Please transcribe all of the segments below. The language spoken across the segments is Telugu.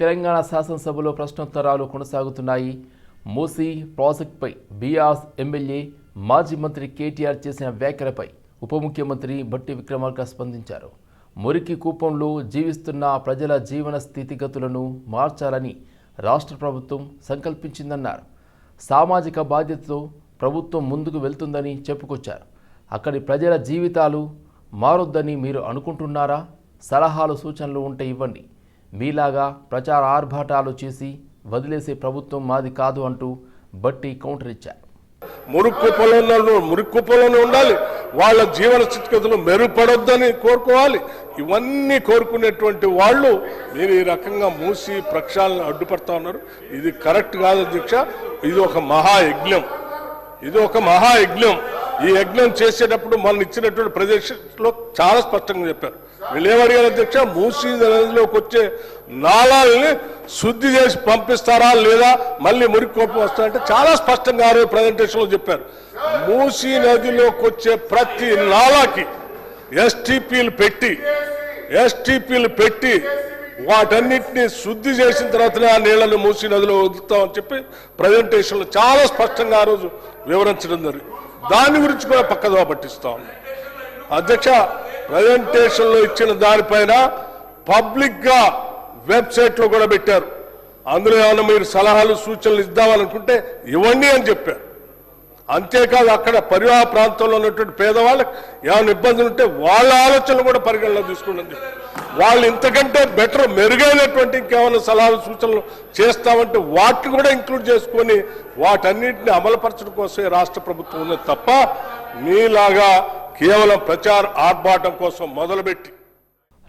తెలంగాణ శాసనసభలో ప్రశ్నోత్తరాలు కొనసాగుతున్నాయి. మూసీ ప్రాజెక్టుపై బీఆర్ఎస్ ఎమ్మెల్యే మాజీ మంత్రి కేటీఆర్ చేసిన వ్యాఖ్యలపై ఉప ముఖ్యమంత్రి భట్టి విక్రమార్క స్పందించారు. మురికి కూపంలో జీవిస్తున్న ప్రజల జీవన స్థితిగతులను మార్చాలని రాష్ట్ర ప్రభుత్వం సంకల్పించిందన్నారు. సామాజిక బాధ్యతతో ప్రభుత్వం ముందుకు వెళ్తుందని చెప్పుకొచ్చారు. అక్కడి ప్రజల జీవితాలు మారొద్దని మీరు అనుకుంటున్నారా? సలహాలు సూచనలు ఉంటే ఇవ్వండి. మీలాగా ప్రచార ఆర్భాటాలు చేసి వదిలేసే ప్రభుత్వం మాది కాదు అంటూ భట్టి కౌంటర్ ఇచ్చారు. మురికి కుప్పలోనే ఉండాలి, వాళ్ళ జీవన స్థితిగతులు మెరుగుపడొద్దని కోరుకోవాలి. ఇవన్నీ కోరుకునేటువంటి వాళ్ళు మీరు ఈ రకంగా మూసి ప్రక్షాళన అడ్డుపడతా ఉన్నారు. ఇది కరెక్ట్ కాదు అధ్యక్ష. ఇది ఒక మహాయజ్ఞం. ఈ యజ్ఞం చేసేటప్పుడు మనం ఇచ్చినటువంటి ప్రదేశంలో చాలా స్పష్టంగా చెప్పారు. వీళ్ళు ఏమడిగారు అధ్యక్ష, మూసీ నదిలోకి వచ్చే నాళాలని శుద్ధి చేసి పంపిస్తారా లేదా మళ్ళీ మురికి కోపం వస్తారంటే చాలా స్పష్టంగా ఆ రోజు ప్రజెంటేషన్లో చెప్పారు. మూసీ నదిలోకి వచ్చే ప్రతి నాళాకి ఎస్టీపీలు పెట్టి వాటన్నిటిని శుద్ధి చేసిన తర్వాతనే ఆ నీళ్లను మూసీ నదిలో వదులుతామని చెప్పి ప్రజెంటేషన్లో చాలా స్పష్టంగా ఆ రోజు వివరించడం జరిగింది. దాని గురించి కూడా పక్కదోవ పట్టిస్తా ఉన్నాం అధ్యక్ష. ప్రజెంటేషన్లో ఇచ్చిన దానిపైన పబ్లిక్ గా వెబ్సైట్ లో కూడా పెట్టారు. అందులో ఏమైనా మీరు సలహాలు సూచనలు ఇద్దామనుకుంటే ఇవ్వండి అని చెప్పారు. అంతేకాదు అక్కడ పరివాహ ప్రాంతంలో ఉన్నటువంటి పేదవాళ్ళకి ఏమైనా ఇబ్బందులు ఉంటే వాళ్ళ ఆలోచనలు కూడా పరిగణలో తీసుకోండి. వాళ్ళు ఇంతకంటే బెటర్ మెరుగైనటువంటి ఇంకేమైనా సలహాలు సూచనలు చేస్తామంటే వాటిని కూడా ఇంక్లూడ్ చేసుకొని వాటన్నింటినీ అమలుపరచడం కోసమే రాష్ట్ర ప్రభుత్వం ఉన్నది తప్ప మీలాగా కేవలం ప్రచార ఆర్భాటం కోసం మొదలుపెట్టి.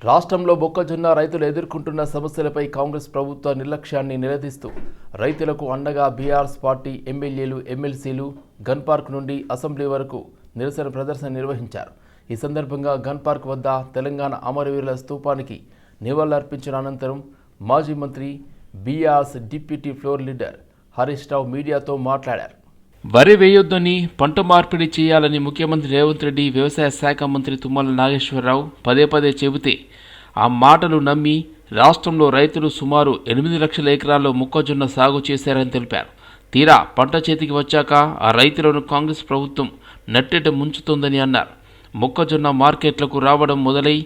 రాష్ట్రంలో మొక్కజొన్న రైతులు ఎదుర్కొంటున్న సమస్యలపై కాంగ్రెస్ ప్రభుత్వ నిర్లక్ష్యాన్ని నిలదీస్తూ రైతులకు అండగా బీఆర్ఎస్ పార్టీ ఎమ్మెల్యేలు ఎమ్మెల్సీలు గన్ పార్క్ నుండి అసెంబ్లీ వరకు నిరసన ప్రదర్శన నిర్వహించారు. ఈ సందర్భంగా గన్ పార్క్ వద్ద తెలంగాణ అమరవీరుల స్తూపానికి నివాళులర్పించిన అనంతరం మాజీ మంత్రి BRS deputy floor leader Harish Rao మీడియాతో మాట్లాడారు. వరి వేయొద్దని పంట మార్పిడి చేయాలని ముఖ్యమంత్రి రేవంత్ రెడ్డి వ్యవసాయ శాఖ మంత్రి తుమ్మల నాగేశ్వరరావు పదే చెబితే ఆ మాటలు నమ్మి రాష్ట్రంలో రైతులు సుమారు 8 లక్షల ఎకరాల్లో మొక్కజొన్న సాగు చేశారని తెలిపారు. తీరా పంట చేతికి వచ్చాక ఆ రైతులను కాంగ్రెస్ ప్రభుత్వం నట్టెట ముంచుతోందని అన్నారు. మొక్కజొన్న మార్కెట్లకు రావడం మొదలై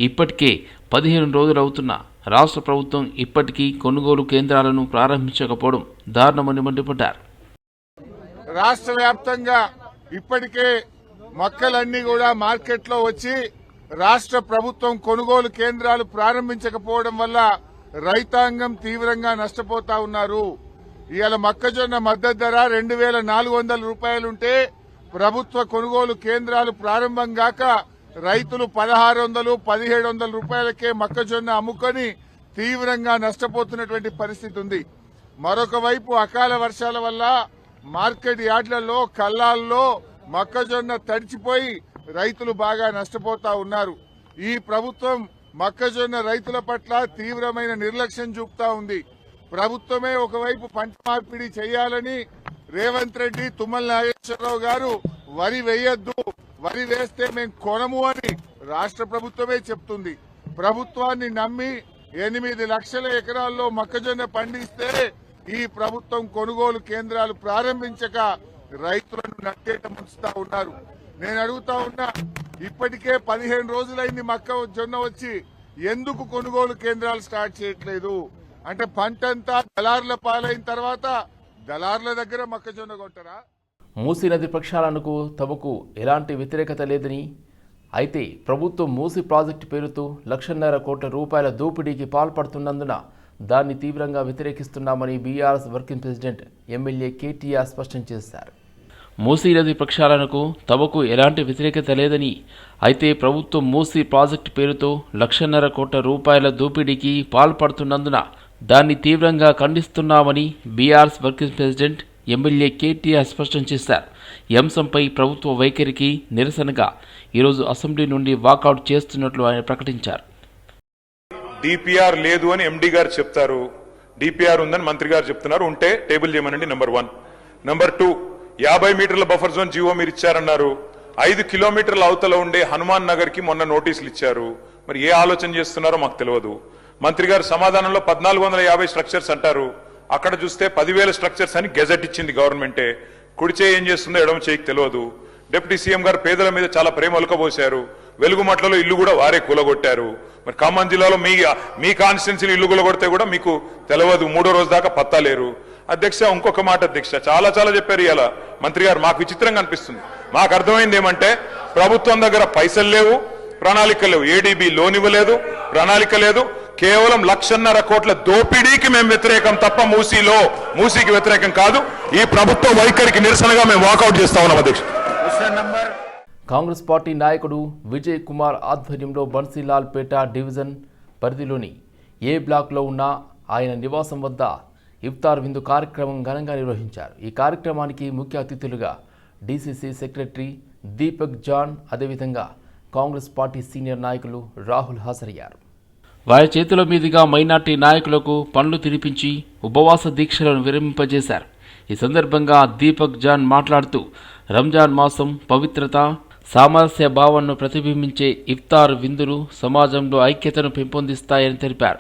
ఇప్పటికే 15 రోజులవుతున్నా రాష్ట్ర ప్రభుత్వం ఇప్పటికీ కొనుగోలు కేంద్రాలను ప్రారంభించకపోవడం దారుణమని మండిపడ్డారు. రాష్ట్ర వ్యాప్తంగా ఇప్పటికే మొక్కలన్నీ కూడా మార్కెట్లో వచ్చి రాష్ట్ర ప్రభుత్వం కొనుగోలు కేంద్రాలు ప్రారంభించకపోవడం వల్ల రైతాంగం తీవ్రంగా నష్టపోతా ఉన్నారు. ఇవాళ మొక్కజొన్న మద్దతు ధర 2,400 రూపాయలుంటే ప్రభుత్వ కొనుగోలు కేంద్రాలు ప్రారంభం కాక రైతులు 1,600, 1,700 రూపాయలకే మొక్కజొన్న అమ్ముకొని తీవ్రంగా నష్టపోతున్నటువంటి పరిస్థితి ఉంది. మరొక వైపు అకాల వర్షాల వల్ల మార్కెట్ యార్డ్లలో కల్లాల్లో మొక్కజొన్న తడిచిపోయి రైతులు బాగా నష్టపోతా ఉన్నారు. ఈ ప్రభుత్వం మొక్కజొన్న రైతుల పట్ల తీవ్రమైన నిర్లక్ష్యం చూపుతా ఉంది. ప్రభుత్వమే ఒకవైపు పంట మార్పిడి చేయాలని రేవంత్ రెడ్డి, తుమ్మల నాగేశ్వరరావు గారు వరి వేయొద్దు, వరి వేస్తే మేము కొనము అని రాష్ట్ర ప్రభుత్వమే చెప్తుంది. ప్రభుత్వాన్ని నమ్మి 8 లక్షల ఎకరాల్లో మొక్కజొన్న పండిస్తే ఈ ప్రభుత్వం కొనుగోలు కేంద్రాలు ప్రారంభించక రైతులను నట్టేట ముంచుతా ఉన్నారు. నేను అడుగుతా ఉన్నా, ఇప్పటికే 15 రోజులైంది మొక్కజొన్న వచ్చి, ఎందుకు కొనుగోలు కేంద్రాలు స్టార్ట్ చేయట్లేదు? అంటే పంటంతా దళారుల పాలైన తర్వాత దళారుల దగ్గర మొక్కజొన్న కొట్టరా? మూసీ నది ప్రక్షాళనకు తమకు ఎలాంటి వ్యతిరేకత లేదని, అయితే ప్రభుత్వం మూసీ ప్రాజెక్టు పేరుతో 1,50,000 కోట్ల రూపాయల దోపిడీకి పాల్పడుతున్నందున దాన్ని తీవ్రంగా వ్యతిరేకిస్తున్నామని BRS working president MLA KTR స్పష్టం చేశారు. మూసీ నది ప్రక్షాళనకు తమకు ఎలాంటి వ్యతిరేకత లేదని, అయితే ప్రభుత్వం మూసీ ప్రాజెక్టు పేరుతో 1,50,000 కోట్ల రూపాయల దోపిడీకి పాల్పడుతున్నందున దాన్ని తీవ్రంగా ఖండిస్తున్నామని BRS working president MLA KTR స్పష్టం చేశారు. ఈ అంశంపై ప్రభుత్వ వైఖరికి నిరసనగా ఈరోజు అసెంబ్లీ నుండి వాకౌట్ చేస్తున్నట్లు ఆయన ప్రకటించారు. డిపిఆర్ లేదు అని ఎండి గారు చెప్తారు, డిపిఆర్ ఉందని మంత్రి గారు చెప్తున్నారు. ఉంటే టేబుల్ చేయమనండి. నెంబర్ 1. నెంబర్ 2, 50 మీటర్ల బఫర్ జోన్ జీవో మీరు ఇచ్చారన్నారు. 5 కిలోమీటర్ల అవతల ఉండే హనుమాన్ నగర్ కి మొన్న నోటీసులు ఇచ్చారు. మరి ఏ ఆలోచన చేస్తున్నారో మాకు తెలియదు. మంత్రి గారు సమాధానంలో 1450 స్ట్రక్చర్స్ అంటారు. అక్కడ చూస్తే 10,000 స్ట్రక్చర్స్ అని గెజెట్ ఇచ్చింది గవర్నమెంటే. కుడి చేయి ఏం చేస్తుందో ఎడమ చేయికి తెలియదు. డిప్యూటీ సీఎం గారు పేదల మీద చాలా ప్రేమ ఒలకబోశారు. వెలుగుమట్లలో ఇల్లు కూడా వారే కూలగొట్టారు. మరి ఖమ్మం జిల్లాలో మీ కాన్స్టిట్యున్సీలు ఇల్లు కూలగొడితే కూడా మీకు తెలియదు. 3వ రోజు దాకా పత్తా లేరు. అధ్యక్ష, ఇంకొక మాట అధ్యక్ష, చాలా చెప్పారు ఇవాళ మంత్రి గారు. మాకు విచిత్రంగా అనిపిస్తుంది. మాకు అర్థమైంది ఏమంటే ప్రభుత్వం దగ్గర పైసలు లేవు, ప్రణాళిక లేవు. ఏడీబీ లోన్ ఇవ్వలేదు, ప్రణాళిక లేదు. కేవలం 1,50,000 కోట్ల దోపిడీకి మేము వ్యతిరేకం తప్ప మూసీకి వ్యతిరేకం కాదు. ఈ ప్రభుత్వ వైఖరికి నిరసనగా మేము వాకౌట్ చేస్తా ఉన్నాం అధ్యక్ష. కాంగ్రెస్ పార్టీ నాయకుడు విజయ్ కుమార్ ఆధ్వర్యంలో బన్సీలాల్పేట డివిజన్ పరిధిలోని ఏ బ్లాక్లో ఉన్న ఆయన నివాసం వద్ద ఇఫ్తార్ విందు కార్యక్రమం ఘనంగా నిర్వహించారు. ఈ కార్యక్రమానికి ముఖ్య అతిథులుగా డీసీసీ సెక్రటరీ దీపక్ జాన్, అదేవిధంగా కాంగ్రెస్ పార్టీ సీనియర్ నాయకులు రాహుల్ హాజరయ్యారు. వారి చేతుల మీదుగా మైనార్టీ నాయకులకు పండ్లు తినిపించి ఉపవాస దీక్షలను విరమింపజేశారు. ఈ సందర్భంగా దీపక్ జాన్ మాట్లాడుతూ రంజాన్ మాసం పవిత్రత, సామరస్య భావనను ప్రతిబింబించే ఇఫ్తార్ విందులు సమాజంలో ఐక్యతను పెంపొందిస్తాయని తెలిపారు.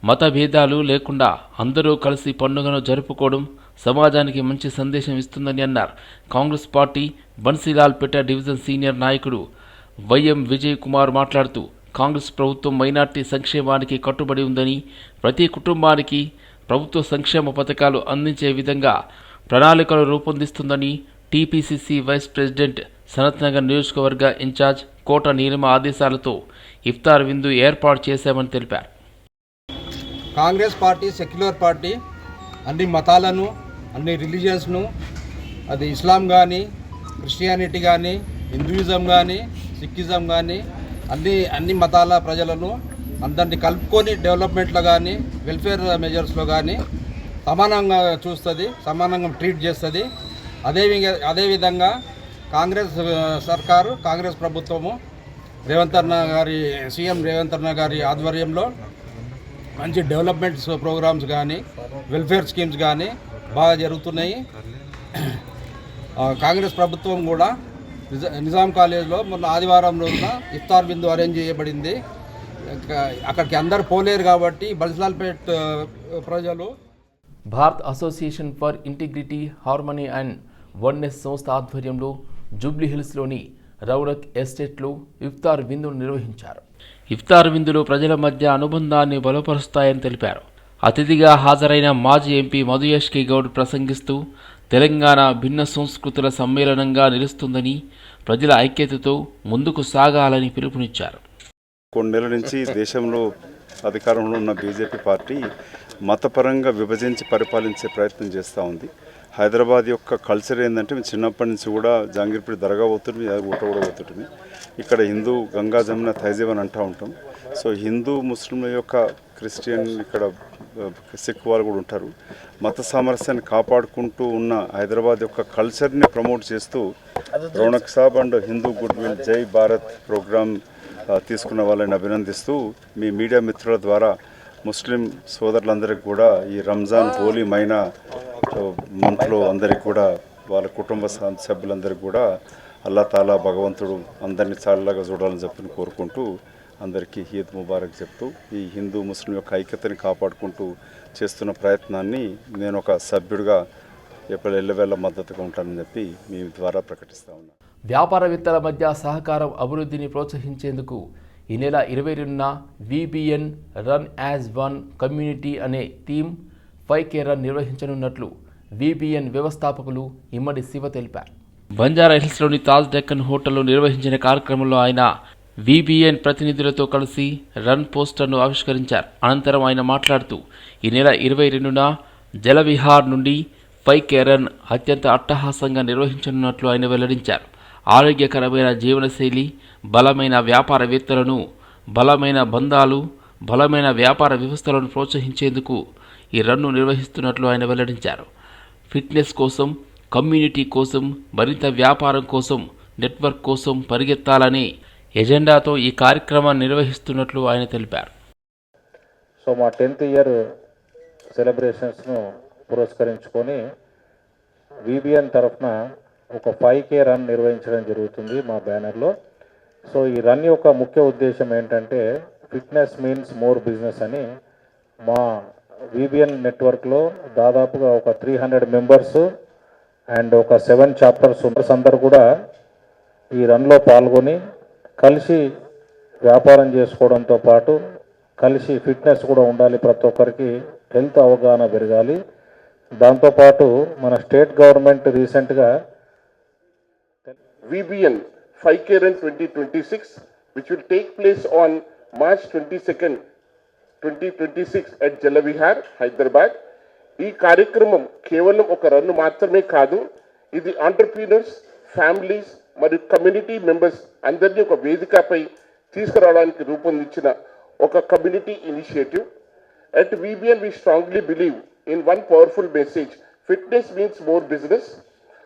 మత భేదాలు లేకుండా అందరూ కలిసి పండుగను జరుపుకోవడం సమాజానికి మంచి సందేశం ఇస్తుందని అన్నారు. Congress party Bansilalpet division senior నాయకుడు వైఎం విజయ్ కుమార్ మాట్లాడుతూ కాంగ్రెస్ ప్రభుత్వం మైనార్టీ సంక్షేమానికి కట్టుబడి ఉందని, ప్రతి కుటుంబానికి ప్రభుత్వ సంక్షేమ పథకాలు అందించే విధంగా ప్రణాళికలు రూపొందిస్తుందని TPCC vice president Sanath Nagar నియోజకవర్గ ఇన్ఛార్జ్ కోట నీలిమ ఆదేశాలతో ఇఫ్తార్ విందు ఏర్పాటు చేశామని తెలిపారు. కాంగ్రెస్ పార్టీ సెక్యులర్ పార్టీ, అన్ని మతాలను, అన్ని రిలీజియన్స్ను, అది ఇస్లాం కానీ, క్రిస్టియానిటీ కానీ, హిందూయిజం కానీ, సిక్కిజం కానీ, అన్ని మతాల ప్రజలను అందరినీ కలుపుకొని డెవలప్మెంట్లో కానీ, వెల్ఫేర్ మెజర్స్లో కానీ సమానంగా చూస్తుంది, సమానంగా ట్రీట్ చేస్తుంది. అదేవిధంగా కాంగ్రెస్ సర్కారు, కాంగ్రెస్ ప్రభుత్వము సీఎం రేవంత్ అన్న గారి ఆధ్వర్యంలో మంచి డెవలప్మెంట్స్ ప్రోగ్రామ్స్ కానీ, వెల్ఫేర్ స్కీమ్స్ కానీ బాగా జరుగుతున్నాయి. కాంగ్రెస్ ప్రభుత్వం కూడా నిజాం కాలేజ్లో మొన్న ఆదివారం రోజున ఇఫ్తార్ విందు అరేంజ్ చేయబడింది. అక్కడికి అందరు పోలేరు కాబట్టి బన్సీలాల్పేట్ ప్రజలు Bharat association for integrity, harmony and oneness సంస్థ ఆధ్వర్యంలో జూబ్లీహిల్స్లోని రౌనక్ ఎస్టేట్లో ఇఫ్తార్ విందును నిర్వహించారు. ఇఫ్తార్ విందులు ప్రజల మధ్య అనుబంధాన్ని బలపరుస్తాయని తెలిపారు. అతిథిగా హాజరైన మాజీ ఎంపీ మధుయష్కి గౌడ్ ప్రసంగిస్తూ తెలంగాణ భిన్న సంస్కృతుల సమ్మేళనంగా నిలుస్తుందని, ప్రజల ఐక్యతతో ముందుకు సాగాలని పిలుపునిచ్చారు. కొన్నేళ్ల నుంచి దేశంలో అధికారంలో ఉన్న బీజేపీ పార్టీ మతపరంగా విభజించి పరిపాలించే ప్రయత్నం చేస్తూ ఉంది. హైదరాబాద్ యొక్క కల్చర్ ఏంటంటే మేము చిన్నప్పటి నుంచి కూడా జంగిర్పూడి దర్గా పోతుంటే ఊట కూడా పోతుంటుంది. ఇక్కడ హిందూ గంగా జమున తైజీవ్ అని అంటూ ఉంటాం. సో హిందూ ముస్లింల యొక్క క్రిస్టియన్, ఇక్కడ సిక్ వాళ్ళు కూడా ఉంటారు. మత సామరస్యాన్ని కాపాడుకుంటూ ఉన్న హైదరాబాద్ యొక్క కల్చర్ని ప్రమోట్ చేస్తూ రౌనక్ సాబ్ అండ్ హిందూ గుడ్ విల్ జై భారత్ ప్రోగ్రామ్ తీసుకున్న వాళ్ళని అభినందిస్తూ మీ మీడియా మిత్రుల ద్వారా ముస్లిం సోదరులందరికీ కూడా ఈ రంజాన్, హోలీ, మైనా మంత్లో అందరికీ కూడా వాళ్ళ కుటుంబ సభ్యులందరికీ కూడా అల్లా తాలా భగవంతుడు అందరినీ చాలాగా చూడాలని చెప్పి కోరుకుంటూ అందరికీ ఈద్ ముబారక్ చెప్తూ ఈ హిందూ ముస్లిం యొక్క ఐక్యతని కాపాడుకుంటూ చేస్తున్న ప్రయత్నాన్ని నేను ఒక సభ్యుడిగా ఎల్లవేళ మద్దతుగా ఉంటానని చెప్పి మీ ద్వారా ప్రకటిస్తా ఉన్నాను. వ్యాపారవేత్తల మధ్య సహకారం, అభివృద్ధిని ప్రోత్సహించేందుకు ఈ నెల 22న VBN run as one community అనే థీమ్ 5K రన్ నిర్వహించనున్నట్లు VBN వ్యవస్థాపకులు ఇమ్మడి శివ తెలిపారు. బంజారాహిల్స్లోని తాజ్ డెక్కన్ హోటల్లో నిర్వహించిన కార్యక్రమంలో ఆయన VBN ప్రతినిధులతో కలిసి రన్ పోస్టర్ను ఆవిష్కరించారు. అనంతరం ఆయన మాట్లాడుతూ ఈ నెల 22న జలవిహార్ నుండి 5K రన్ అత్యంత అట్టహాసంగా నిర్వహించనున్నట్లు ఆయన వెల్లడించారు. ఆరోగ్యకరమైన జీవనశైలి, బలమైన వ్యాపారవేత్తలను, బలమైన బంధాలు, బలమైన వ్యాపార వ్యవస్థలను ప్రోత్సహించేందుకు ఈ రన్ను నిర్వహిస్తున్నట్లు ఆయన వెల్లడించారు. ఫిట్నెస్ కోసం, కమ్యూనిటీ కోసం, మరింత వ్యాపారం కోసం, నెట్వర్క్ కోసం పరిగెత్తాలనే ఎజెండాతో ఈ కార్యక్రమాన్ని నిర్వహిస్తున్నట్లు ఆయన తెలిపారు. సో మా 10th ఇయర్ సెలబ్రేషన్స్ను పురస్కరించుకొని VBN తరఫున ఒక 5K రన్ నిర్వహించడం జరుగుతుంది మా బ్యానర్లో. సో ఈ రన్ యొక్క ముఖ్య ఉద్దేశం ఏంటంటే ఫిట్నెస్ మీన్స్ మోర్ బిజినెస్ అని మా VBN నెట్వర్క్లో దాదాపుగా ఒక 300 మెంబర్స్ అండ్ ఒక 7 చాప్టర్స్ అందరూ కూడా ఈ రన్లో పాల్గొని కలిసి వ్యాపారం చేసుకోవడంతో పాటు కలిసి ఫిట్నెస్ కూడా ఉండాలి, ప్రతి ఒక్కరికి హెల్త్ అవగాహన పెరగాలి. దాంతోపాటు మన స్టేట్ గవర్నమెంట్ రీసెంట్గా VBN 5K Run 2026 which will take place on March 22nd, 2026 at Jalabihar, Hyderabad. ఈ కార్యక్రమం కేవలం ఒక రన్ మాత్రమే కాదు, ఇది ఆంటర్ప్రీనర్స్, ఫ్యామిలీస్ మరియు కమ్యూనిటీ మెంబర్స్ అందరినీ ఒక వేదికపై తీసుకురావడానికి రూపొందించిన ఒక community initiative. At VBN we strongly believe in one powerful message: fitness means more business.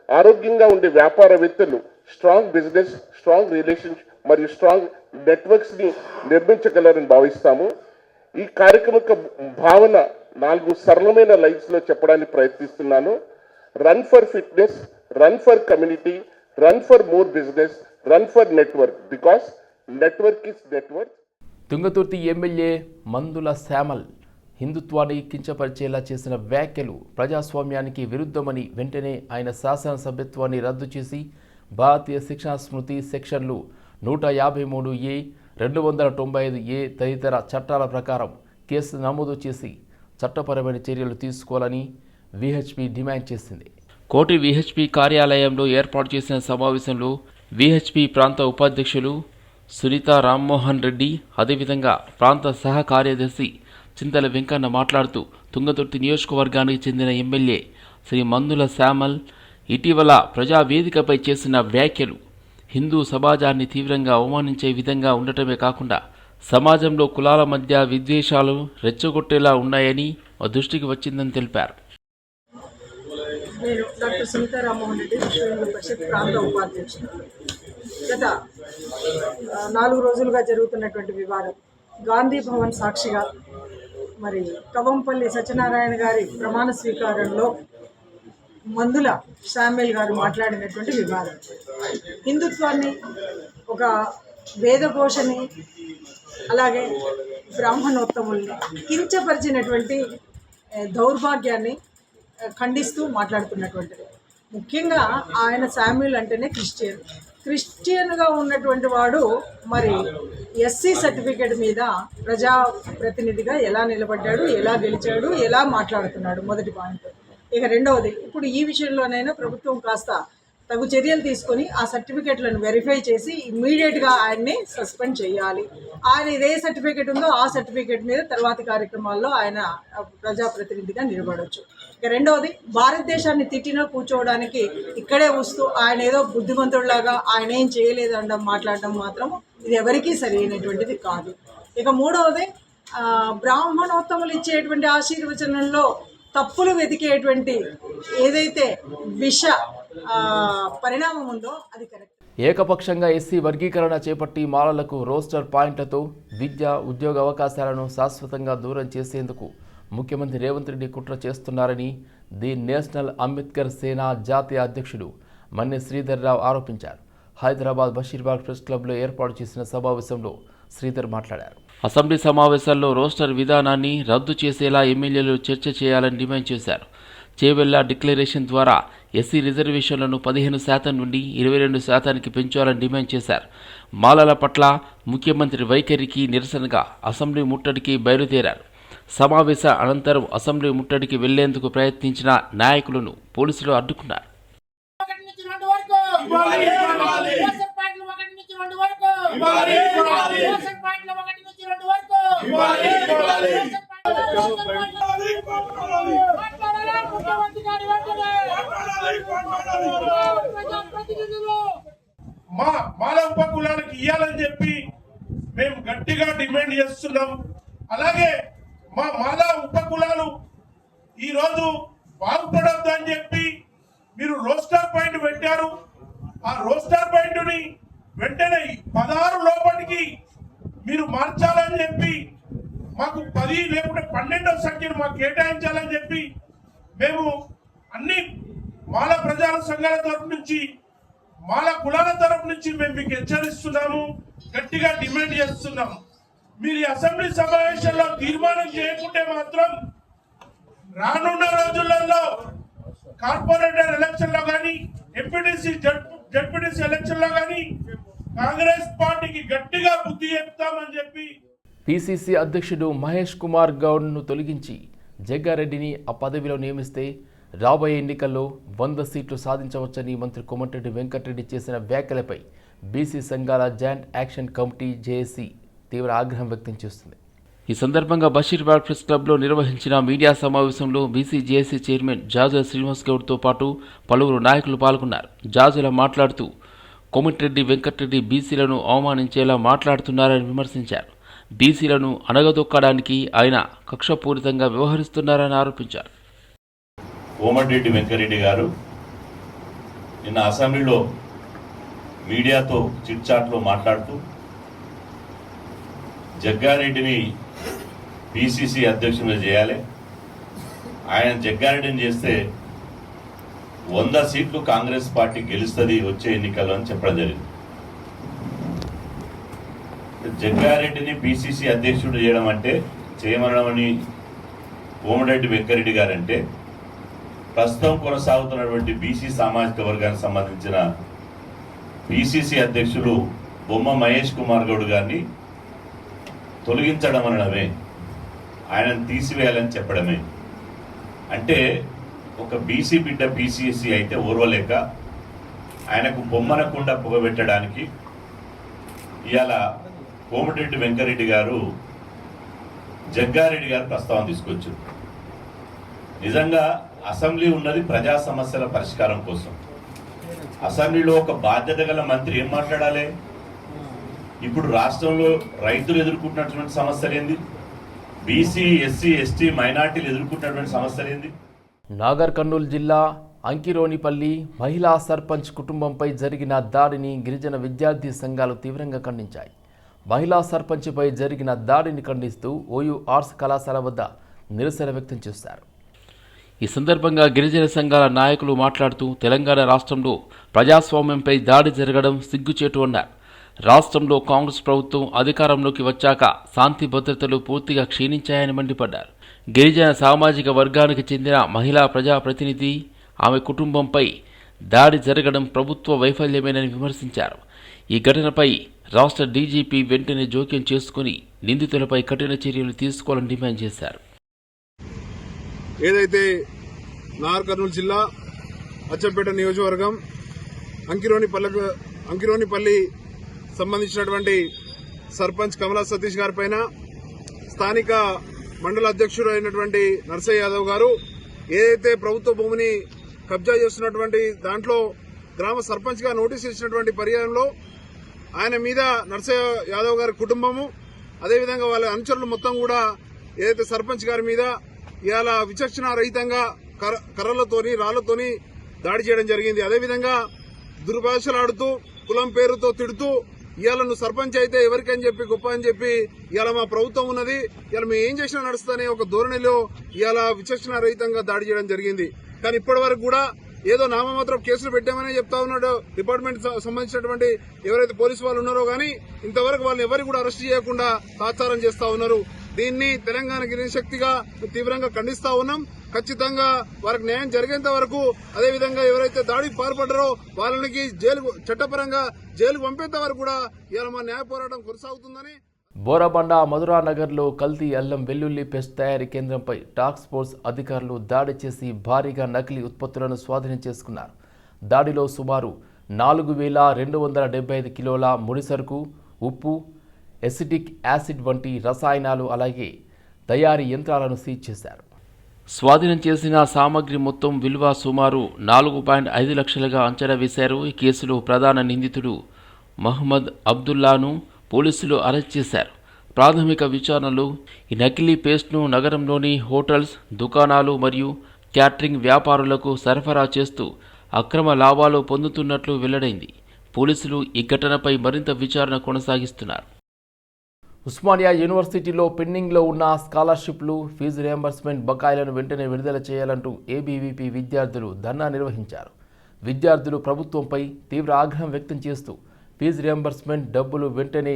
ఆరోగ్యంగా ఉండే వ్యాపారవేత్తలు స్ట్రాంగ్ బిజినెస్, స్ట్రాంగ్ రిలేషన్షిప్ మరియు స్ట్రాంగ్ నెట్వర్క్స్ని నిర్మించగలరని భావిస్తాము. ఈ కార్యక్రమం యొక్క భావన 4 సరళమైన లైన్స్లో చెప్పడానికి ప్రయత్నిస్తున్నాను. Run for fitness, run for community, run for more business, run for network, because network is network. Thungathurthi MLA మందుల శ్యామల్ హిందుత్వాన్ని కించపరిచేలా చేసిన వ్యాఖ్యలు ప్రజాస్వామ్యానికి విరుద్ధమని వెంటనే ఆయన శాసనసభ్యత్వాన్ని రద్దు చేసి భారతీయ శిక్షణ స్మృతి సెక్షన్లు 153A, 295A తదితర చట్టాల ప్రకారం కేసు నమోదు చేసి చట్టపరమైన చర్యలు తీసుకోవాలని విహెచ్పి డిమాండ్ చేసింది. కోటి విహెచ్పి కార్యాలయంలో ఏర్పాటు చేసిన సమావేశంలో విహెచ్పి ప్రాంత ఉపాధ్యక్షులు సునీత రామ్మోహన్ రెడ్డి, అదేవిధంగా ప్రాంత సహ కార్యదర్శి చింతల వెంకన్న మాట్లాడుతూ తుంగతుర్తి నియోజకవర్గానికి చెందిన ఎమ్మెల్యే శ్రీ మందుల శ్యామల్ ఇటీవల ప్రజావేదికపై చేసిన వ్యాఖ్యలు హిందూ సమాజాన్ని తీవ్రంగా అవమానించే విధంగా ఉండటమే కాకుండా సమాజంలో కులాల మధ్య విద్వేషాలు రెచ్చగొట్టేలా ఉన్నాయని దృష్టికి వచ్చిందని తెలిపారు. నేను డాక్టర్ సునీత రామ్మోహన్ రెడ్డి, విశ్వ హిందూ పరిషత్ ప్రాంత ఉపాధ్యక్షుడు. గత 4 రోజులుగా జరుగుతున్నటువంటి వివాదం, గాంధీ భవన్ సాక్షిగా మరి కవంపల్లి సత్యనారాయణ గారి ప్రమాణ స్వీకారంలో మందుల శామ్యుల్ గారు మాట్లాడినటువంటి వివాదం, హిందుత్వాన్ని, ఒక వేదఘోషని, అలాగే బ్రాహ్మణోత్తముల్ని కించపరిచినటువంటి దౌర్భాగ్యాన్ని ఖండిస్తూ మాట్లాడుతున్నటువంటిది. ముఖ్యంగా ఆయన శామ్యుల్ అంటేనే క్రిస్టియన్గా ఉన్నటువంటి వాడు మరి ఎస్సీ సర్టిఫికేట్ మీద ప్రజాప్రతినిధిగా ఎలా నిలబడ్డాడు, ఎలా గెలిచాడు, ఎలా మాట్లాడుతున్నాడు, మొదటి పాయింట్. ఇక రెండవది, ఇప్పుడు ఈ విషయంలోనైనా ప్రభుత్వం కాస్త తగు చర్యలు తీసుకొని ఆ సర్టిఫికేట్లను వెరిఫై చేసి ఇమ్మీడియట్గా ఆయన్ని సస్పెండ్ చేయాలి. ఆయన ఇదే సర్టిఫికేట్ ఉందో ఆ సర్టిఫికేట్ మీద తర్వాతి కార్యక్రమాల్లో ఆయన ప్రజాప్రతినిధిగా నిలబడవచ్చు. ఇక రెండవది, భారతదేశాన్ని తిట్టినా కూర్చోవడానికి ఇక్కడే వస్తూ ఆయన ఏదో బుద్ధిమంతుడిలాగా ఆయన ఏం చేయలేదు అనడం, మాట్లాడడం మాత్రం ఇది ఎవరికీ సరైనటువంటిది కాదు. ఇక మూడవది, బ్రాహ్మణోత్తములు ఇచ్చేటువంటి ఆశీర్వచనంలో తప్పులు వెతికేటువంటి ఏదైతే విష పరిణామం ఉందో అది కరెక్ట్. ఏకపక్షంగా ఎస్సీ వర్గీకరణ చేపట్టి మాలలకు రోస్టర్ పాయింట్లతో విద్య, ఉద్యోగ అవకాశాలను శాశ్వతంగా దూరం చేసేందుకు ముఖ్యమంత్రి రేవంత్ రెడ్డి కుట్ర చేస్తున్నారని ది నేషనల్ అంబేద్కర్ సేన జాతీయ అధ్యక్షుడు మన్నె శ్రీధర్ రావు ఆరోపించారు. హైదరాబాద్ బషీర్బాగ్ ప్రెస్ క్లబ్లో ఏర్పాటు చేసిన సమావేశంలో శ్రీధర్ మాట్లాడారు. అసెంబ్లీ సమావేశాల్లో రోస్టర్ విధానాన్ని రద్దు చేసేలా ఎమ్మెల్యేలు చర్చ చేయాలని డిమాండ్ చేశారు. చేవెళ్ల డిక్లరేషన్ ద్వారా ఎస్సీ రిజర్వేషన్లను 15% నుండి 22%కి పెంచాలని డిమాండ్ చేశారు. మాలల పట్ల ముఖ్యమంత్రి వైఖరికి నిరసనగా అసెంబ్లీ ముట్టడికి బయలుదేరారు. సమావేశ అనంతరం అసెంబ్లీ ముట్టడికి వెళ్లేందుకు ప్రయత్నించిన నాయకులను పోలీసులు అడ్డుకున్నారు. మాల ఉపకులానికి ఇవ్వాలని చెప్పి మేము గట్టిగా డిమాండ్ చేస్తున్నాం. అలాగే మా మాల ఉపకులాలు ఈరోజు బాగుపడొద్దు అని చెప్పి మీరు రోస్టర్ పాయింట్ పెట్టారు. ఆ రోస్టర్ పాయింట్ని వెంటనే 16 లోపలికి మీరు మార్చాలని చెప్పి, మాకు 10 లేకుంటే 12వ సంఖ్యను మాకు కేటాయించాలని చెప్పి మేము అన్ని మాల ప్రజల సంఘాల తరఫు నుంచి, మాల కులాల తరఫు నుంచి మేము మీకు హెచ్చరిస్తున్నాము, గట్టిగా డిమాండ్ చేస్తున్నాము. మీరు ఈ అసెంబ్లీ సమావేశంలో తీర్మానం చేయకుంటే మాత్రం రానున్న రోజులలో కార్పొరేటర్ ఎలక్షన్ లో కానీ ఎంపీటీసీ జడ్పీటీసీ ఎలక్షన్ లో కానీ కాంగ్రెస్ పార్టీకి గట్టిగా బుద్ధి చెప్తామని చెప్పి పిసిసి అధ్యక్షుడు మహేష్ కుమార్ గౌడ్ను తొలగించి జగ్గారెడ్డిని ఆ పదవిలో నియమిస్తే రాబోయే ఎన్నికల్లో 100 సీట్లు సాధించవచ్చని మంత్రి కోమటిరెడ్డి వెంకటరెడ్డి చేసిన వ్యాఖ్యలపై బీసీ సంఘాల జాయింట్ యాక్షన్ కమిటీ జేఏసీ తీవ్ర ఆగ్రహం వ్యక్తం చేస్తుంది. ఈ సందర్భంగా బషీర్బాగ్ ప్రెస్ క్లబ్లో నిర్వహించిన మీడియా సమావేశంలో BC JAC chairman Jajula Srinivas గౌడ్తో పాటు పలువురు నాయకులు పాల్గొన్నారు. జాజుల మాట్లాడుతూ కోమటిరెడ్డి వెంకటరెడ్డి బీసీలను అవమానించేలా మాట్లాడుతున్నారని విమర్శించారు. బీసీలను అణగదొక్కడానికి ఆయన కక్షపూరితంగా వ్యవహరిస్తున్నారని ఆరోపించారు. కోమటిరెడ్డి వెంకరెడ్డి గారు నిన్న అసెంబ్లీలో మీడియాతో చిట్చాట్లో మాట్లాడుతూ జగ్గారెడ్డిని పిసిసి అధ్యక్షునిగా చేయాలి, ఆయన జగ్గారెడ్డిని చేస్తే 100 సీట్లు కాంగ్రెస్ పార్టీ గెలుస్తుంది వచ్చే ఎన్నికల్లో అని చెప్పడం జరిగింది. జగ్గారెడ్డిని పిసిసి అధ్యక్షుడు చేయడం అంటే చేయమనమని కోమటిరెడ్డి వెంకరెడ్డి గారంటే ప్రస్తుతం కొనసాగుతున్నటువంటి బీసీ సామాజిక వర్గానికి సంబంధించిన పిసిసి అధ్యక్షులు బొమ్మ మహేష్ కుమార్ గౌడ్ గారిని తొలగించడం అనడమే, ఆయనను తీసివేయాలని చెప్పడమే. అంటే ఒక బీసీ బిడ్డ పిసిసి అయితే ఓర్వలేక ఆయనకు బొమ్మనకుండా పొగబెట్టడానికి ఇవాళ కోమటిరెడ్డి వెంకరెడ్డి గారు జగ్గారెడ్డి గారు ప్రస్తావన తీసుకొచ్చారు. నిజంగా అసెంబ్లీ ఉన్నది ప్రజా సమస్యల పరిష్కారం కోసం. అసెంబ్లీలో ఒక బాధ్యత గల మంత్రి ఏం మాట్లాడాలి? ఇప్పుడు రాష్ట్రంలో రైతులు ఎదుర్కొంటున్నటువంటి సమస్యలు ఏంది? బీసీ ఎస్సీ ఎస్టీ మైనార్టీలు ఎదుర్కొంటున్నటువంటి సమస్యలు ఏంది? నాగర్ కర్నూలు జిల్లా అంకిరోనిపల్లి మహిళా సర్పంచ్ కుటుంబంపై జరిగిన దాడిని గిరిజన విద్యార్థి సంఘాలు తీవ్రంగా ఖండించాయి. మహిళా సర్పంచ్పై జరిగిన దాడిని ఖండిస్తూ ఓయూ ఆర్ట్స్ కళాశాల వద్ద నిరసన వ్యక్తం చేశారు. ఈ సందర్భంగా గిరిజన సంఘాల నాయకులు మాట్లాడుతూ తెలంగాణ రాష్ట్రంలో ప్రజాస్వామ్యంపై దాడి జరగడం సిగ్గుచేటు అన్నారు. రాష్ట్రంలో కాంగ్రెస్ ప్రభుత్వం అధికారంలోకి వచ్చాక శాంతి భద్రతలు పూర్తిగా క్షీణించాయని మండిపడ్డారు. గిరిజన సామాజిక వర్గానికి చెందిన మహిళా ప్రజాప్రతినిధి ఆమె కుటుంబంపై దాడి జరగడం ప్రభుత్వ వైఫల్యమేనని విమర్శించారు. ఈ ఘటనపై రాష్ట్ర డీజీపీ వెంటనే జోక్యం చేసుకుని నిందితులపై కఠిన చర్యలు తీసుకోవాలని డిమాండ్ చేశారు. ఏదైతే నాగర్ కర్నూలు జిల్లా అచ్చంపేట నియోజకవర్గం అంకిరోనిపల్లి సంబంధించినటువంటి సర్పంచ్ కమలా సతీష్ గారి పైన స్థానిక మండల అధ్యక్షుడు అయినటువంటి నర్సయ్య యాదవ్ గారు ఏదైతే ప్రభుత్వ భూమిని కబ్జా చేస్తున్నటువంటి దాంట్లో గ్రామ సర్పంచ్ గా నోటీస్ ఇచ్చినటువంటి పర్యాయంలో ఆయన మీద నర్సయ్య యాదవ్ గారి కుటుంబము అదేవిధంగా వాళ్ళ అనుచరులు మొత్తం కూడా ఏదైతే సర్పంచ్ గారి మీద ఇవాళ విచక్షణ రహితంగా కర్రలతోని రాళ్లతోని దాడి చేయడం జరిగింది. అదేవిధంగా దుర్భాషలాడుతూ కులం పేరుతో తిడుతూ ఇవాళ నువ్వు సర్పంచ్ అయితే ఎవరికని చెప్పి గొప్ప అని చెప్పి ఇవాళ మా ప్రభుత్వం ఉన్నది, ఇవాళ మేము ఏం చేసినా నడుస్తానే ఒక ధోరణిలో ఇవాళ విచక్షణ రహితంగా దాడి చేయడం జరిగింది. కానీ ఇప్పటి వరకు కూడా ఏదో నామమాత్రం కేసులు పెట్టామని చెప్తా ఉన్నాడు డిపార్ట్మెంట్ సంబంధించినటువంటి ఎవరైతే పోలీసు వాళ్ళు ఉన్నారో కానీ ఇంతవరకు వాళ్ళని ఎవరు కూడా అరెస్ట్ చేయకుండా తాత్సారం చేస్తా ఉన్నారు. దీన్ని తెలంగాణ గిరిజన శక్తిగా తీవ్రంగా ఖండిస్తా ఉన్నాం. ఖచ్చితంగా వారికి న్యాయం జరిగేంత వరకు అదేవిధంగా ఎవరైతే దాడికి పాల్పడ్డారో వాళ్ళకి చట్టపరంగా జైలుకు పంపేంత వరకు కూడా ఇవాళ మా న్యాయ పోరాటం కొనసాగుతుందని. బోరాబండ మధురానగర్లో కల్తీ అల్లం వెల్లుల్లి పేస్ట్ తయారీ కేంద్రంపై టాస్క్ ఫోర్స్ అధికారులు దాడి చేసి భారీగా నకిలీ ఉత్పత్తులను స్వాధీనం చేసుకున్నారు. దాడిలో సుమారు 4,275 కిలోల ముడి సరుకు, ఉప్పు, ఎసిటిక్ యాసిడ్ వంటి రసాయనాలు అలాగే తయారీ యంత్రాలను సీజ్ చేశారు. స్వాధీనం చేసిన సామగ్రి మొత్తం విలువ సుమారు 4.5 లక్షలుగా అంచనా వేశారు. ఈ కేసులో ప్రధాన నిందితుడు మహమ్మద్ అబ్దుల్లాను పోలీసులు అరెస్ట్ చేశారు. ప్రాథమిక విచారణలో ఈ నకిలీ పేస్ట్ను నగరంలోని హోటల్స్, దుకాణాలు మరియు క్యాటరింగ్ వ్యాపారులకు సరఫరా చేస్తూ అక్రమ లాభాలు పొందుతున్నట్లు వెల్లడైంది. పోలీసులు ఈ ఘటనపై మరింత విచారణ కొనసాగిస్తున్నారు. ఉస్మానియా యూనివర్సిటీలో పెండింగ్లో ఉన్న స్కాలర్షిప్లు, ఫీజు రియంబర్స్మెంట్ బకాయిలను వెంటనే విడుదల చేయాలంటూ ఏబీవీపీ విద్యార్థులు ధర్నా నిర్వహించారు. విద్యార్థులు ప్రభుత్వంపై తీవ్ర ఆగ్రహం వ్యక్తం చేస్తూ ఫీజు రియంబర్స్మెంట్ డబ్బులు వెంటనే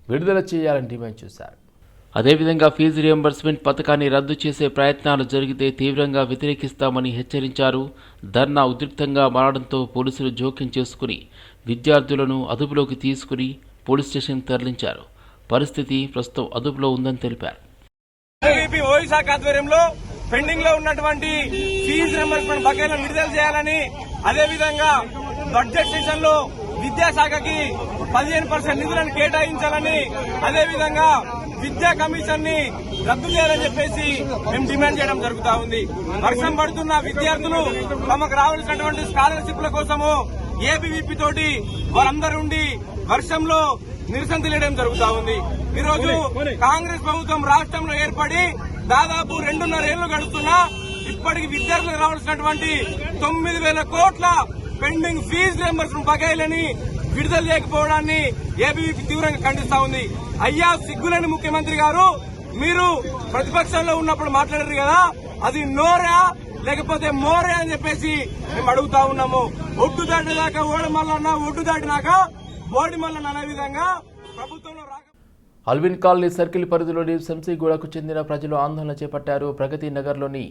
విడుదల చేయాలని డిమాండ్ చేశారు. అదేవిధంగా ఫీజు రియంబర్స్మెంట్ పథకాన్ని రద్దు చేసే ప్రయత్నాలు జరిగితే తీవ్రంగా వ్యతిరేకిస్తామని హెచ్చరించారు. ధర్నా ఉద్రిక్తంగా మారడంతో పోలీసులు జోక్యం చేసుకుని విద్యార్థులను అదుపులోకి తీసుకుని పోలీస్ స్టేషన్ తరలించారు. పరిస్థితి ప్రస్తుతం అదుపులో ఉందని తెలిపారు. ఆధ్వర్యంలో పెండింగ్ లో ఉన్నటువంటి ఫీజు రియంబర్స్మెంట్ బకాయిలను విడుదల చేయాలని, అదేవిధంగా బడ్జెట్ సెషన్ లో విద్యాశాఖకి 15% నిధులను కేటాయించాలని, అదేవిధంగా విద్యా కమిషన్ ని రద్దు చేయాలని చెప్పేసి మేము డిమాండ్ చేయడం జరుగుతా ఉంది. వర్షం పడుతున్న విద్యార్థులు తమకు రావాల్సినటువంటి స్కాలర్షిప్ల కోసము ఏబీవీపీ తోటి వారందరూ ఉండి వర్షంలో నిరసన తెలియడం జరుగుతా ఉంది. ఈ రోజు కాంగ్రెస్ ప్రభుత్వం రాష్ట్రంలో ఏర్పడి దాదాపు 2.5 ఏళ్లు గడుస్తున్నా ఇప్పటికి విద్యార్థులకు రావాల్సినటువంటి 9,000 కోట్ల పెండింగ్ ఫీజు రియంబర్స్మెంట్ బకాయిలని విడుదల చేయకపోవడాన్ని ఏబీవీపీ తీవ్రంగా ఖండిస్తా ఉంది. అయ్యా సిగ్గులేని ముఖ్యమంత్రి గారు, మీరు ప్రతిపక్షంలో ఉన్నప్పుడు మాట్లాడారు కదా, అది నోరా లేకపోతే మోరే అని చెప్పేసి మేము అడుగుతా ఉన్నాము. ఒడ్డు దాటినాక ఓడమల్లన్నా, ఒడ్డు దాటినాక బోడిమల్లన్న అనే విధంగా ప్రభుత్వంలో అల్విన్ కాలనీ సర్కిల్ పరిధిలోని శంసీగూడకు చెందిన ప్రజలు ఆందోళన చేపట్టారు. ప్రగతి నగర్లోని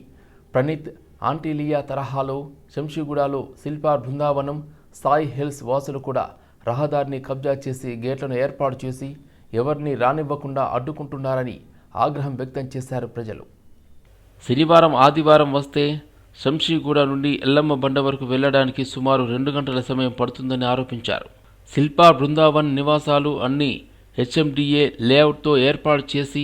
ప్రణీత్ ఆంటీలియా తరహాలో శంషీగూడలో శిల్పా బృందావనం, సాయి హిల్స్ వాసులు కూడా రహదారిని కబ్జా చేసి గేట్లను ఏర్పాటు చేసి ఎవరిని రానివ్వకుండా అడ్డుకుంటున్నారని ఆగ్రహం వ్యక్తం చేశారు ప్రజలు. శనివారం, ఆదివారం వస్తే శంషీగూడ నుండి ఎల్లమ్మ బండ వరకు వెళ్లడానికి సుమారు 2 గంటల సమయం పడుతుందని ఆరోపించారు. శిల్పా బృందావన్ నివాసాలు అన్ని హెచ్ఎండిఏ లేఅవుట్తో ఏర్పాటు చేసి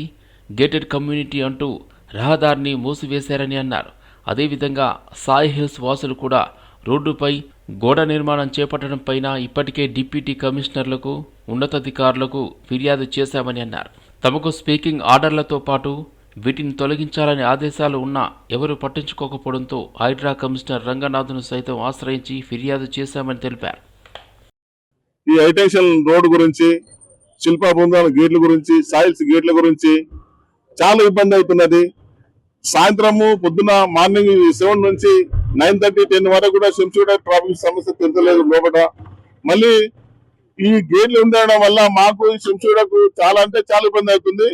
గేటెడ్ కమ్యూనిటీ అంటూ రహదారిని మూసివేశారని అన్నారు. అదేవిధంగా సాయి హిల్స్ వాసులు కూడా రోడ్డుపై గోడ నిర్మాణం చేపట్టడం పైన ఇప్పటికే డిప్యూటీ కమిషనర్లకు, ఉన్నతాధికారులకు ఫిర్యాదు చేశామని అన్నారు. తమకు స్పీకింగ్ ఆర్డర్లతో పాటు వీటిని తొలగించాలని ఆదేశాలు ఉన్నా ఎవరూ పట్టించుకోకపోవడంతో హైడ్రా కమిషనర్ రంగనాథ్ను సైతం ఆశ్రయించి ఫిర్యాదు చేశామని తెలిపారు. ఈ హైటెన్షన్ రోడ్డు గురించి, శిల్పా బృందాల గేట్ల గురించి, సాయిల్స్ గేట్ల గురించి చాలా ఇబ్బంది అవుతున్నది. సాయంత్రము పొద్దున మార్నింగ్ 7 నుంచి 9:30, 10 వరకు కూడా శంషీగూడ ట్రాఫిక్ సమస్య తిరగలేదు లోపల. మళ్ళీ ఈ గేట్లు ఉండడం వల్ల మాకు శంషీగూడకు చాలా అంటే చాలా ఇబ్బంది అవుతుంది.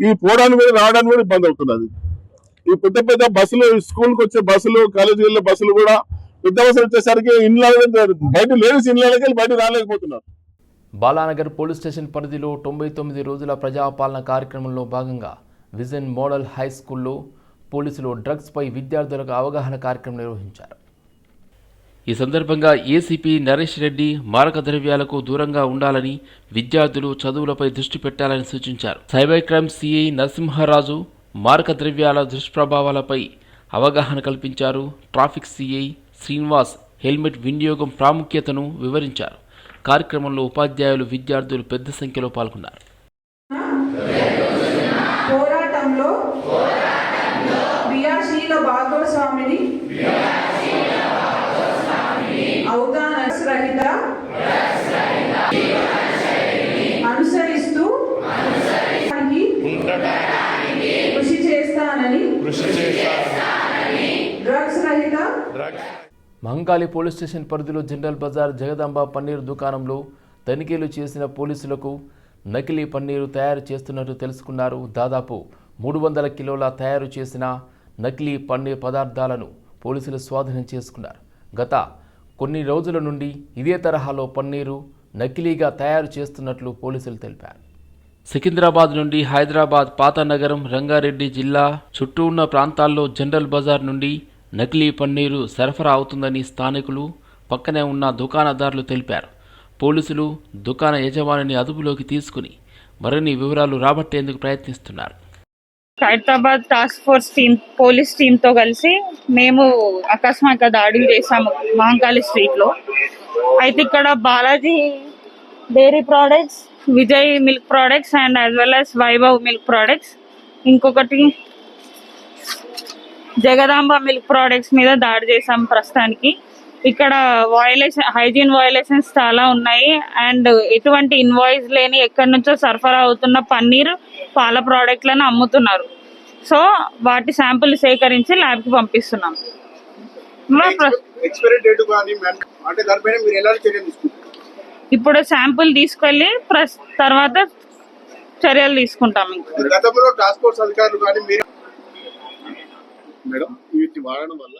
ఈ పోవడానికి కూడా రావడానికి కూడా ఇబ్బంది అవుతున్నది. ఈ పెద్ద పెద్ద బస్సులు, స్కూల్కి వచ్చే బస్సులు, కాలేజీకి వెళ్ళే బస్సులు కూడా పెద్ద బస్సులు వచ్చేసరికి ఇండ్ల బయట లేడీస్ ఇళ్ళకి వెళ్ళి బయట రాలేకపోతున్నారు. బాలానగర్ పోలీస్ స్టేషన్ పరిధిలో 99 రోజుల ప్రజాపాలన కార్యక్రమంలో భాగంగా విజన్ మోడల్ హై స్కూల్లో పోలీసులు డ్రగ్స్పై విద్యార్థులకు అవగాహన కార్యక్రమం నిర్వహించారు. ఈ సందర్భంగా ఏసీపీ నరేష్ రెడ్డి మారక ద్రవ్యాలకు దూరంగా ఉండాలని, విద్యార్థులు చదువులపై దృష్టి పెట్టాలని సూచించారు. సైబర్ క్రైమ్ సిఐ నరసింహరాజు మారక ద్రవ్యాల దుష్ప్రభావాలపై అవగాహన కల్పించారు. ట్రాఫిక్ సిఐ శ్రీనివాస్ హెల్మెట్ వినియోగం ప్రాముఖ్యతను వివరించారు. కార్యక్రమంలో ఉపాధ్యాయులు, విద్యార్థులు పెద్ద సంఖ్యలో పాల్గొన్నారు. పోరాటంలో క్రియాశీల భాగస్వామిని అవగాహన అనుసరిస్తూ కృషి చేస్తానని డ్రగ్స్ రహిత మహంకాళి పోలీస్ స్టేషన్ పరిధిలో జనరల్ బజార్ జగదాంబ పన్నీరు దుకాణంలో తనిఖీలు చేసిన పోలీసులకు నకిలీ పన్నీరు తయారు చేస్తున్నట్టు తెలుసుకున్నారు. దాదాపు 300 కిలోల తయారు చేసిన నకిలీ పన్నీర్ పదార్థాలను పోలీసులు స్వాధీనం చేసుకున్నారు. గత కొన్ని రోజుల నుండి ఇదే తరహాలో పన్నీరు నకిలీగా తయారు చేస్తున్నట్లు పోలీసులు తెలిపారు. సికింద్రాబాద్ నుండి హైదరాబాద్, పాతనగరం, రంగారెడ్డి జిల్లా చుట్టూ ఉన్న ప్రాంతాల్లో జనరల్ బజార్ నుండి నకిలీ పన్నీరు సరఫరా అవుతుందని స్థానికులు, పక్కనే ఉన్న దుకాణదారులు తెలిపారు. పోలీసులు దుకాణ యజమానిని అదుపులోకి తీసుకుని మరిన్ని వివరాలు రాబట్టేందుకు ప్రయత్నిస్తున్నారు. Hyderabad task force team, police టీంతో కలిసి మేము అకస్మాత్తుగా దాడులు చేశాము మహంకాళి స్ట్రీట్లో. అయితే ఇక్కడ Balaji dairy products, Vijay milk products and as well as Vaibhav milk products, ఇంకొకటి జగదాంబ మిల్క్ ప్రోడక్ట్స్ మీద దాడి చేశాం. ప్రస్తుతానికి ఇక్కడ హైజీన్ వయలేషన్స్ చాలా ఉన్నాయి అండ్ ఎటువంటి ఇన్వాయిస్ లేని ఎక్కడి నుంచో సరఫరా అవుతున్న పన్నీర్, పాల ప్రోడక్ట్లను అమ్ముతున్నారు. సో వాటి శాంపుల్ సేకరించి ల్యాబ్కి పంపిస్తున్నాం. ఇప్పుడు శాంపుల్ తీసుకెళ్ళి తర్వాత చర్యలు తీసుకుంటాం. గతంలో టాస్క్ ఫోర్స్ అధికారులు కానీ మీరు మేడం వీటిని వాడడం వల్ల